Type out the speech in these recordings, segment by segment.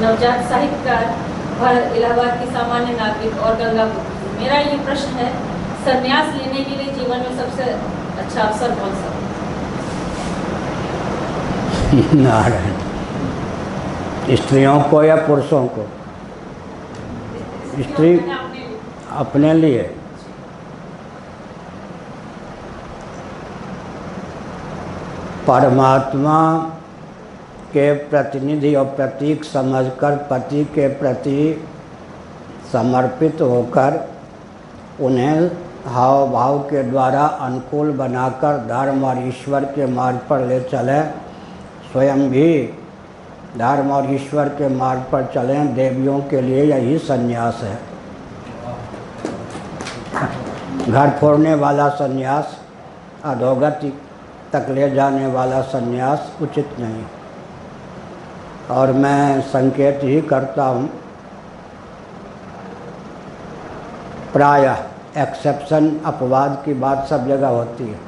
नवजात साहित्यकार, भारत इलाहाबाद की सामान्य नागरिक और गंगा पुत्री। मेरा ये प्रश्न है, संन्यास लेने के लिए जीवन में सबसे अच्छा अवसर कौन सा? नारायण। स्त्रियों को या पुरुषों को? स्त्री अपने लिए। परमात्मा के प्रतिनिधि और प्रतीक समझकर पति के प्रति समर्पित होकर उन्हें हाव भाव के द्वारा अनुकूल बनाकर धर्म और ईश्वर के मार्ग पर ले चलें, स्वयं भी धर्म और ईश्वर के मार्ग पर चलें। देवियों के लिए यही संन्यास है। घर फोड़ने वाला संन्यास, अधोगति तक ले जाने वाला संन्यास उचित नहीं। और मैं संकेत ही करता हूँ, प्रायः एक्सेप्शन अपवाद की बात सब जगह होती है।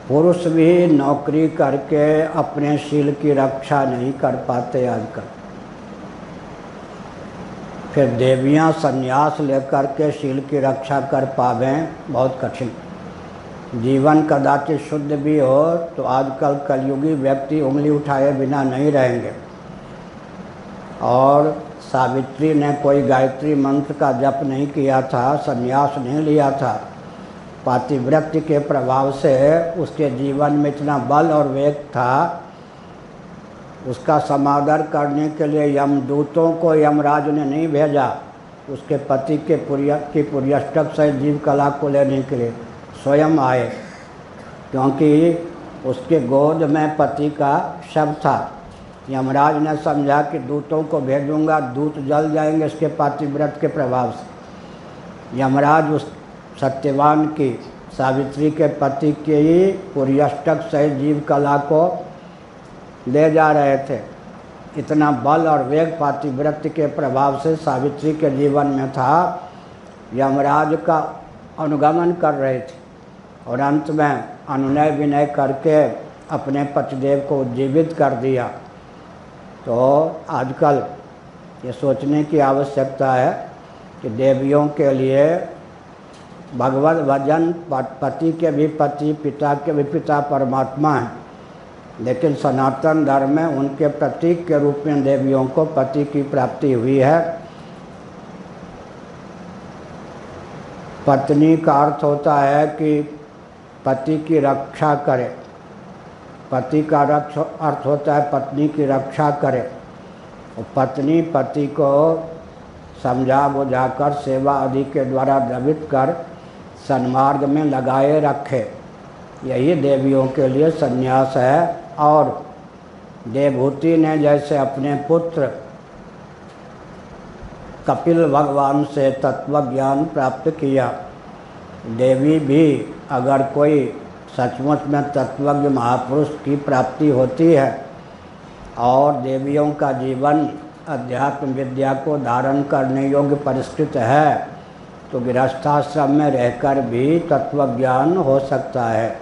पुरुष भी नौकरी करके अपने शील की रक्षा नहीं कर पाते आजकल। फिर देवियाँ संन्यास लेकर के शील की रक्षा कर पावें, बहुत कठिन। जीवन कदाचित शुद्ध भी हो तो आजकल कलयुगी व्यक्ति उंगली उठाए बिना नहीं रहेंगे। और सावित्री ने कोई गायत्री मंत्र का जप नहीं किया था, संन्यास नहीं लिया था। पातिव्रत्य के प्रभाव से उसके जीवन में इतना बल और वेग था, उसका समादर करने के लिए यमदूतों को यमराज ने नहीं भेजा, उसके पति के पुर्यष्टक सहित जीव कला को लेने के लिए स्वयं आए, क्योंकि उसके गोद में पति का शव था। यमराज ने समझा कि दूतों को भेजूंगा, दूत जल जाएंगे इसके पातिव्रत के प्रभाव से। यमराज उस सत्यवान की, सावित्री के पति के पुर्यष्टक सहित जीव कला को ले जा रहे थे। इतना बल और वेग पातिव्रत के प्रभाव से सावित्री के जीवन में था। यमराज का अनुगमन कर रहे थे और अंत में अनुनय विनय करके अपने पतिदेव को जीवित कर दिया। तो आजकल ये सोचने की आवश्यकता है कि देवियों के लिए भगवत भजन, पति के भी पति, पिता के भी पिता परमात्मा हैं, लेकिन सनातन धर्म में उनके प्रतीक के रूप में देवियों को पति की प्राप्ति हुई है। पत्नी का अर्थ होता है कि पति की रक्षा करे। पति का अर्थ होता है पत्नी की रक्षा करे। और पत्नी पति को समझा बुझाकर सेवा आदि के द्वारा द्रवित कर सन्मार्ग में लगाए रखे। यही देवियों के लिए संन्यास है। और देवहूति ने जैसे अपने पुत्र कपिल भगवान से तत्व ज्ञान प्राप्त किया, देवी भी अगर कोई सचमुच में तत्वज्ञ महापुरुष की प्राप्ति होती है और देवियों का जीवन अध्यात्म विद्या को धारण करने योग्य परिष्कृत है, तो गृहस्थाश्रम में रहकर भी तत्वज्ञान हो सकता है।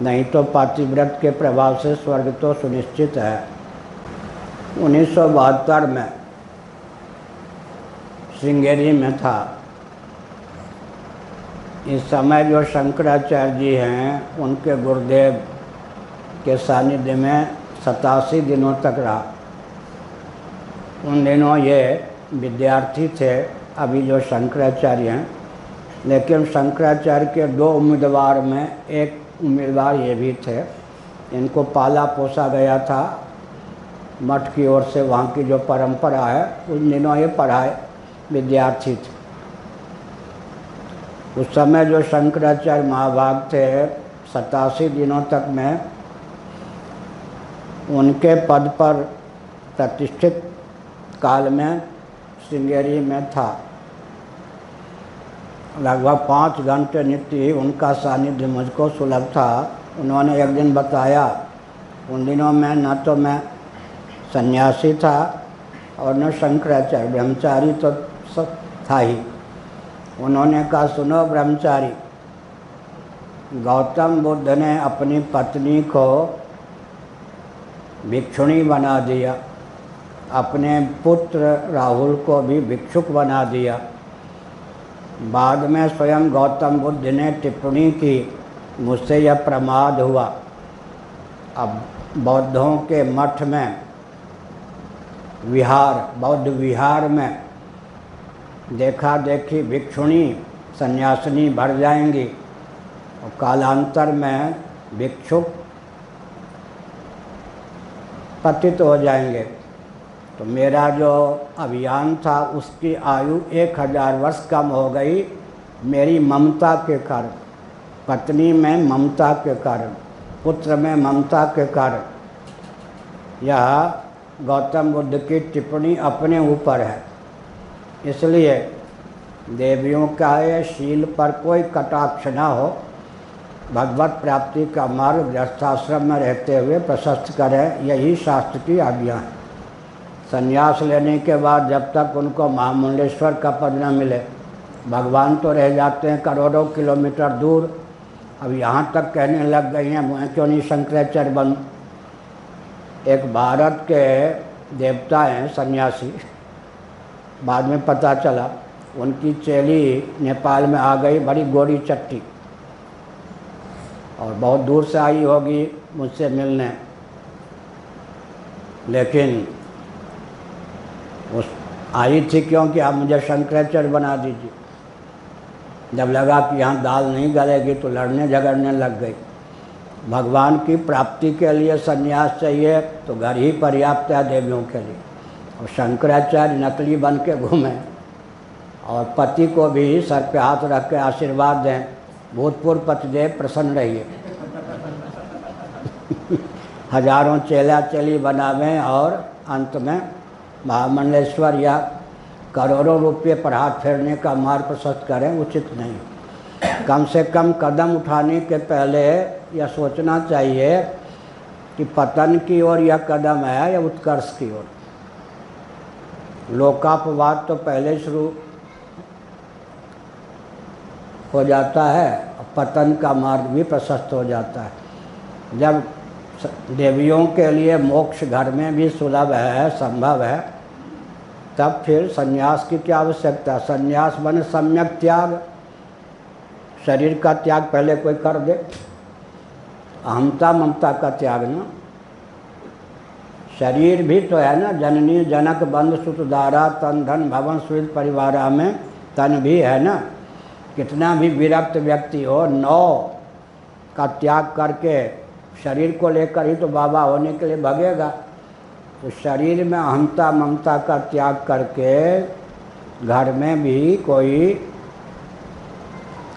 नहीं तो पातिव्रत के प्रभाव से स्वर्ग तो सुनिश्चित है। 1972 में श्रृंगेरी में था। इस समय जो शंकराचार्य जी हैं, उनके गुरुदेव के सानिध्य में 87 दिनों तक रहा। उन दिनों ये विद्यार्थी थे, अभी जो शंकराचार्य हैं। लेकिन शंकराचार्य के 2 उम्मीदवार में एक उम्मीदवार ये भी थे, इनको पाला पोसा गया था मठ की ओर से। वहाँ की जो परंपरा है, उन दिनों ये पढ़ाए विद्यार्थी थे। उस समय जो शंकराचार्य महाभाग थे, 87 दिनों तक में उनके पद पर प्रतिष्ठित काल में श्रृंगेरी में था। लगभग 5 घंटे नित्य ही उनका सानिध्य मुझको सुलभ था। उन्होंने एक दिन बताया, उन दिनों में न तो मैं सन्यासी था और न शंकराचार्य, ब्रह्मचारी तो सब था ही। उन्होंने कहा, सुनो ब्रह्मचारी, गौतम बुद्ध ने अपनी पत्नी को भिक्षुणी बना दिया अपने पुत्र राहुल को भी भिक्षुक बना दिया। बाद में स्वयं गौतम बुद्ध ने टिप्पणी की, मुझसे यह प्रमाद हुआ। अब बौद्धों के मठ में विहार, बौद्ध विहार में देखा देखी भिक्षुणी सन्यासिनी भर जाएंगी और कालांतर में भिक्षुक पतित हो जाएंगे। तो मेरा जो अभियान था उसकी आयु 1000 वर्ष कम हो गई, मेरी ममता के कारण, पत्नी में ममता के कारण, पुत्र में ममता के कारण। यह गौतम बुद्ध की टिप्पणी अपने ऊपर है। इसलिए देवियों का ये शील पर कोई कटाक्ष न हो, भगवत प्राप्ति का मार्ग गृहस्थाश्रम में रहते हुए प्रशस्त करें, यही शास्त्र की आज्ञा है। संन्यास लेने के बाद जब तक उनको महामुंडेश्वर का पद न मिले, भगवान तो रह जाते हैं करोड़ों किलोमीटर दूर। अब यहाँ तक कहने लग गई हैं, मैं क्यों नहीं शंकराचार्य बन। एक भारत के देवता हैं सन्यासी, बाद में पता चला उनकी चेली नेपाल में आ गई, बड़ी गोरी चट्टी, और बहुत दूर से आई होगी मुझसे मिलने, लेकिन उस आई थी क्योंकि आप मुझे शंकराचार्य बना दीजिए। जब लगा कि यहाँ दाल नहीं गलेगी तो लड़ने झगड़ने लग गई। भगवान की प्राप्ति के लिए संन्यास चाहिए तो घर ही पर्याप्त है देवियों के लिए। और शंकराचार्य नकली बन के घूमें और पति को भी सर पे हाथ रख के आशीर्वाद दें, भूतपूर्व पतिदेव प्रसन्न रहिए। हजारों चेला चेली बनावें और अंत में महामंडलेश्वर या करोड़ों रुपये पर हाथ फेरने का मार्ग प्रशस्त करें, उचित नहीं। कम से कम कदम उठाने के पहले यह सोचना चाहिए कि पतन की ओर यह कदम है या उत्कर्ष की ओर। लोकापवाद तो पहले शुरू हो जाता है और पतन का मार्ग भी प्रशस्त हो जाता है। जब देवियों के लिए मोक्ष घर में भी सुलभ है, संभव है, तब फिर संन्यास की क्या आवश्यकता। संन्यास बने सम्यक त्याग, शरीर का त्याग पहले कोई कर दे, अहमता ममता का त्याग ना। शरीर भी तो है ना, जननी जनक बंधु सुत दारा तन धन भवन सुविध परिवारा में तन भी है ना। कितना भी विरक्त व्यक्ति हो, 9 का त्याग करके शरीर को लेकर ही तो बाबा होने के लिए भगेगा। तो शरीर में अहमता ममता का त्याग करके घर में भी कोई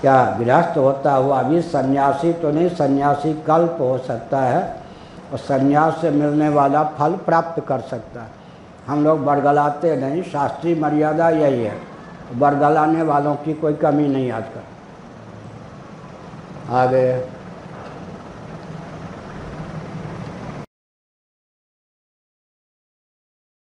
क्या गृहस्थ होता हुआ भी सन्यासी तो नहीं, सन्यासी कल्प हो सकता है और सन्यास से मिलने वाला फल प्राप्त कर सकता है। हम लोग बरगलाते नहीं, शास्त्रीय मर्यादा यही है, बरगलाने वालों की कोई कमी नहीं आजकल। आगे